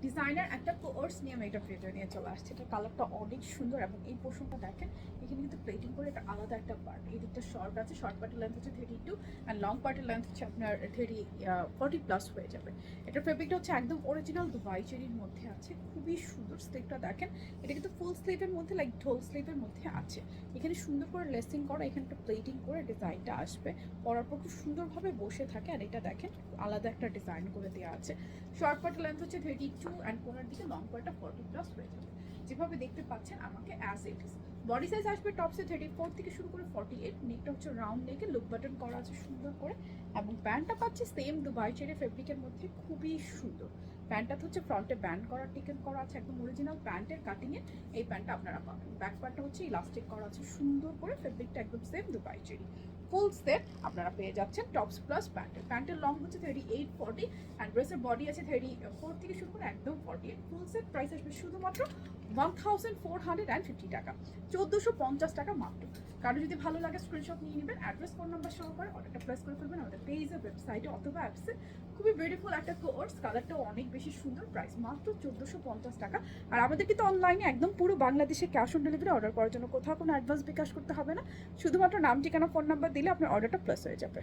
Designer একটা course নিয়ে আমি এটা ভিডিও নিয়ে চলে আসছি। এটা কালারটা অনেক সুন্দর এবং এই পোর্শনটা দেখেন এখানে কিন্তু প্লেটিং করে এটা আলাদা একটা পার্ট। এই দিকটা শর্ট আছে, শর্ট পার্টের লেন্থ হচ্ছে 32 অ্যান্ড লং পার্টের লেন্থ হচ্ছে আপনার 40 প্লাস হয়ে যাবে। এটা ফেব্রিকটা হচ্ছে একদম অরিজিনাল দুবাই চেরির মধ্যে আছে, খুবই সুন্দর। স্লিভটা দেখেন, এটা কিন্তু ফুল স্লিভের মধ্যে লাইক ঢোল স্লিভের মধ্যে আছে। এখানে সুন্দর করে লেসিং করা, এখানে একটা প্লেটিং করে ডিজাইনটা আসবে, পরার পর খুব সুন্দরভাবে বসে থাকে। আর এটা দেখেন আলাদা একটা ডিজাইন করে দেওয়া আছে। শর্ট পার্টের লেন্থ হচ্ছে 32 অ্যান্ড কোনার দিকে লং পার্টটা 40 প্লাস হয়ে যাবে। যেভাবে দেখতে পাচ্ছেন আমাকে as it is. Body size আসবে টপসে 34 থেকে শুরু করে 48। নেকটা হচ্ছে রাউন্ড নেকে, লুক বাটন করা আছে সুন্দর করে, এবং প্যান্টটা পাচ্ছে সেম দুবাই চেরি ফেব্রিকের মধ্যে, খুবই সুন্দর। প্যান্টটা হচ্ছে ফ্রন্টে ব্যান্ড করা, টিকেন করা আছে, একদম অরিজিনাল প্যান্টের কাটিংয়ে এই প্যান্টটা আপনারা পাবেন। ব্যাক পার্টটা হচ্ছে ইলাস্টিক করা আছে সুন্দর করে, ফেব্রিকটা একদম same Dubai cherry. Full set আপনারা পেয়ে যাচ্ছেন টপস প্লাস প্যান্টের। প্যান্টের লং হচ্ছে 38 40 অ্যান্ড ড্রেসের বডি আছে 34 থেকে শুরু করে একদম 48। ফুল সেট প্রাইস আসবে শুধুমাত্র 1450 টাকা, 1450 টাকা মাত্র। কারো যদি ভালো লাগে স্ক্রিনশট নিয়ে নেবেন, অ্যাড্রেস ফোন নাম্বার সহকারে অর্ডারটা প্লেস করে ফেলবেন আমাদের পেজে, ওয়েবসাইটে অথবা অ্যাপসে। খুবই বিউটিফুল একটা কোর্স, কালারটাও অনেক বেশি সুন্দর। প্রাইস মাত্র 1450 টাকা। আর আমাদের কিন্তু অনলাইনে একদম পুরো বাংলাদেশে ক্যাশ অন ডেলিভারি অর্ডার করার জন্য কোথাও কোনো অ্যাডভান্স বিকাশ করতে হবে না। শুধুমাত্র নাম, ঠিকানা, ফোন নাম্বার দিলে আপনার অর্ডারটা প্লেস হয়ে যাবে।